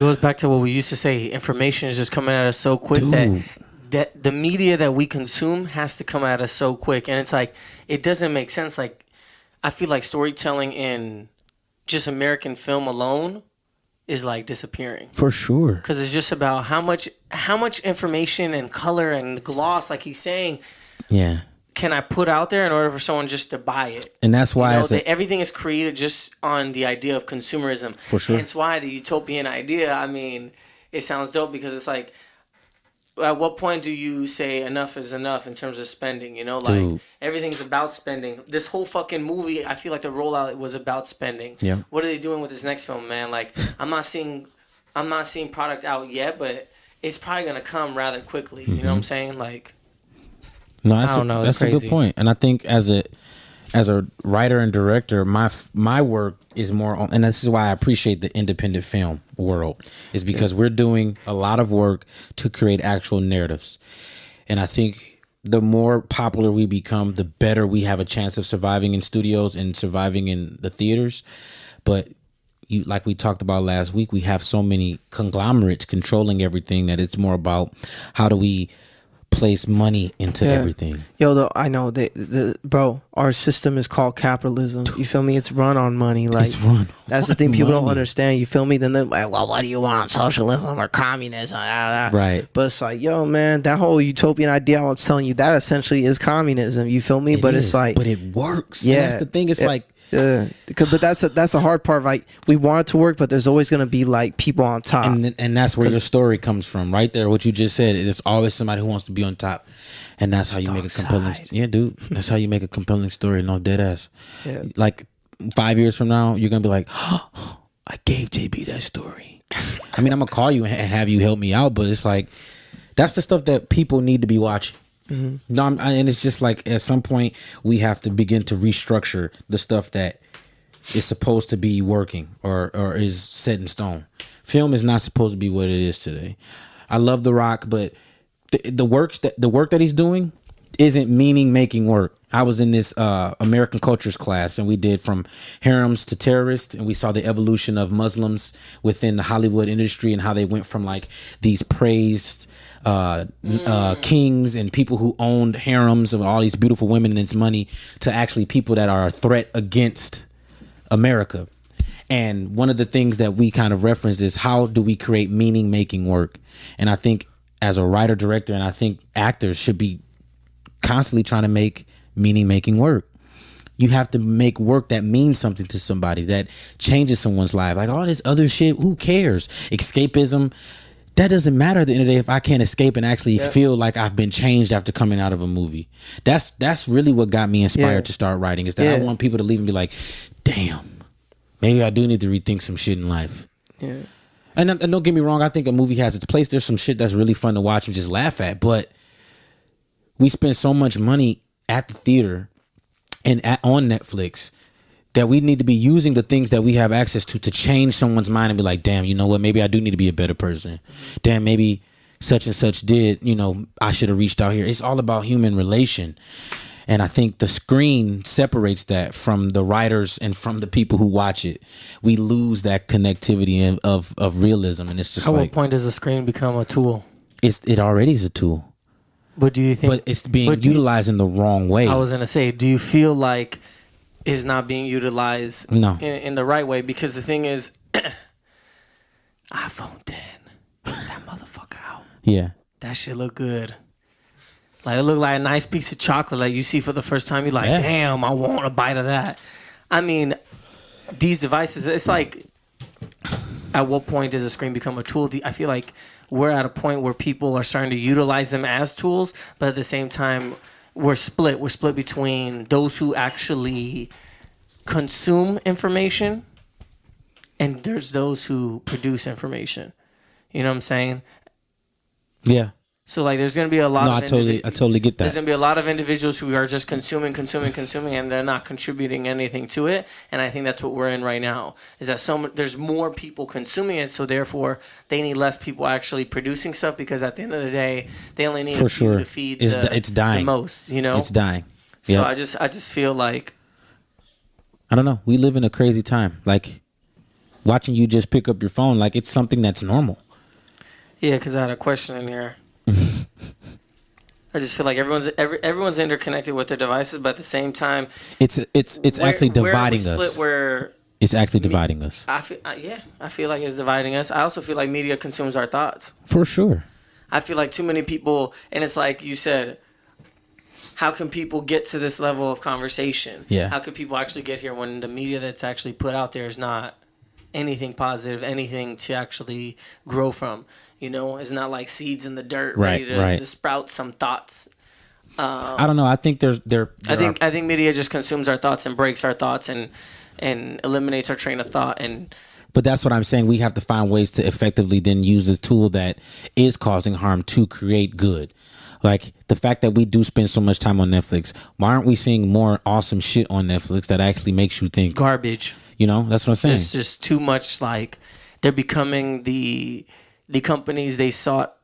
goes back to what we used to say. Information is just coming at us so quick Dude. that the media that we consume has to come at us so quick, and it's like it doesn't make sense. Like I feel like storytelling in just American film alone is like disappearing For sure. because it's just about how much information and color and gloss, like he's saying, Yeah. can I put out there in order for someone just to buy it? And that's why Everything is created just on the idea of consumerism. For sure. Hence why the utopian idea, I mean, it sounds dope because it's like, at what point do you say enough is enough in terms of spending? You know, like Dude. everything's about spending. This whole fucking movie, I feel like the rollout was about spending. Yeah. What are they doing with this next film, man? Like, I'm not seeing product out yet, but it's probably gonna come rather quickly. You know what I'm saying? Like, No, I don't know, it's that's a good crazy. point. And I think as a writer and director, my work is more on, and this is why I appreciate the independent film world, is because we're doing a lot of work to create actual narratives. And I think the more popular we become, the better we have a chance of surviving in studios and surviving in the theaters. But you, like we talked about last week, we have so many conglomerates controlling everything that it's more about how do we place money into everything. Yo, I know the bro. Our system is called capitalism. You feel me? It's run on money. Like It's run that's the on thing people don't money. understand. You feel me? Then they're like, well, what do you want? Socialism or communism? Right. But it's like, yo, man, that whole utopian idea I was telling you, that essentially is communism. You feel me? But is, it's like, but it works. yeah, And that's the thing. It's like, but that's a hard part. Like we want it to work, but there's always gonna be like people on top. and that's where your story comes from, right there. What you just said. It's always somebody who wants to be on top, and that's how you make a compelling. side. Yeah, dude. That's how you make a compelling story. No, dead ass. Yeah. Like 5 years from now, you're gonna be like, oh, I gave JB that story. I mean, I'm gonna call you and have you help me out, but it's like that's the stuff that people need to be watching. No, and it's just like at some point we have to begin to restructure the stuff that is supposed to be working or is set in stone. Film is not supposed to be what it is today. I love The Rock, but the work that he's doing isn't meaning making work. I was in this American cultures class, and we did from harems to terrorists, and we saw the evolution of Muslims within the Hollywood industry and how they went from like these praised kings and people who owned harems of all these beautiful women and its money to actually people that are a threat against America. And one of the things that we kind of reference is how do we create meaning making work? And I think as a writer director, and I think actors should be constantly trying to make meaning making work. You have to make work that means something to somebody, that changes someone's life. Like all this other shit, who cares? Escapism, that doesn't matter at the end of the day if I can't escape and actually feel like I've been changed after coming out of a movie. That's really what got me inspired to start writing, is that I want people to leave and be like, damn, maybe I do need to rethink some shit in life. Yeah. And don't get me wrong, I think a movie has its place. There's some shit that's really fun to watch and just laugh at, but we spend so much money at the theater and on Netflix that we need to be using the things that we have access to change someone's mind and be like, damn, you know what? Maybe I do need to be a better person. Damn, maybe such and such did, I should have reached out here. It's all about human relation. And I think the screen separates that from the writers and from the people who watch it. We lose that connectivity of realism. And it's just at what point does the screen become a tool? it already is a tool. But do you think? But it's being utilized in the wrong way. I was gonna say, do you feel like it's not being utilized in the right way? Because the thing is, iPhone 10, that motherfucker out. Yeah. That shit look good. Like it looked like a nice piece of chocolate. Like you see for the first time, you're like, damn, I want a bite of that. I mean, these devices, it's like, at what point does a screen become a tool? I feel like we're at a point where people are starting to utilize them as tools, but at the same time, we're split. We're split between those who actually consume information and there's those who produce information. You know what I'm saying? Yeah. So like, there's gonna be a lot. No, I totally get that. There's gonna be a lot of individuals who are just consuming, and they're not contributing anything to it. And I think that's what we're in right now. Is that there's more people consuming it, so therefore they need less people actually producing stuff, because at the end of the day, they only need to feed it's dying. the most. It's dying. So yep. I just feel like, I don't know. We live in a crazy time. Like, watching you just pick up your phone like it's something that's normal. Yeah, because I had a question in here. I just feel like everyone's interconnected with their devices, but at the same time, It's actually dividing where we us. split where It's actually dividing us. I feel like it's dividing us. I also feel like media consumes our thoughts. For sure. I feel like too many people, and it's like you said, how can people get to this level of conversation? Yeah. How can people actually get here when the media that's actually put out there is not anything positive, anything to actually grow from? You know, it's not like seeds in the dirt ready to sprout some thoughts. I don't know. I think I think media just consumes our thoughts and breaks our thoughts and eliminates our train of thought. But that's what I'm saying. We have to find ways to effectively then use the tool that is causing harm to create good. Like the fact that we do spend so much time on Netflix. Why aren't we seeing more awesome shit on Netflix that actually makes you think? Garbage. You know, that's what I'm saying. It's just too much. Like they're becoming the companies they sought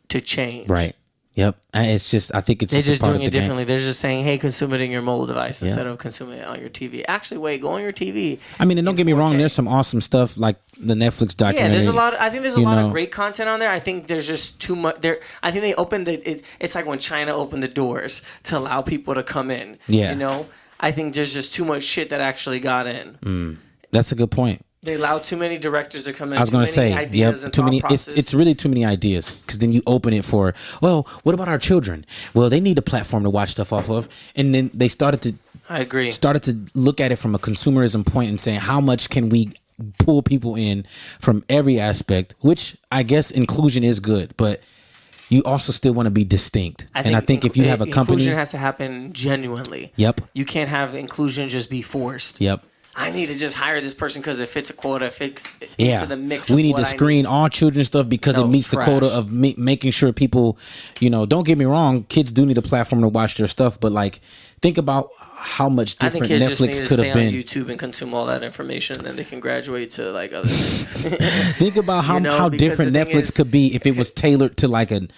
to change. Right. Yep. It's just, I think it's they're just just part doing of it the differently. game. They're just saying, "Hey, consume it in your mobile device instead of consuming it on your TV." Actually, wait, go on your TV. I mean, and don't get me wrong. There's some awesome stuff like the Netflix documentary. Yeah, there's a lot. I think there's a lot of great content on there. I think there's just too much. I think they opened it's like when China opened the doors to allow people to come in. Yeah. You know, I think there's just too much shit that actually got in. That's a good point. They allow too many directors to come in. I was going to say, too many. It's really too many ideas because then you open it for, well, what about our children? Well, they need a platform to watch stuff off of, and then they started to look at it from a consumerism point and saying, how much can we pull people in from every aspect? Which I guess inclusion is good, but you also still want to be distinct. I think if you have a company, inclusion has to happen genuinely. Yep. You can't have inclusion just be forced. Yep. I need to just hire this person because it fits a quota. It fits into the mix. We need to screen all children's stuff because it meets the quota of making sure people, don't get me wrong, kids do need a platform to watch their stuff, but like think about how much different Netflix could have been. On YouTube and consume all that information, and then they can graduate to like other things. Think about how different Netflix could be if it was tailored to like an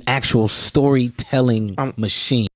actual storytelling machine.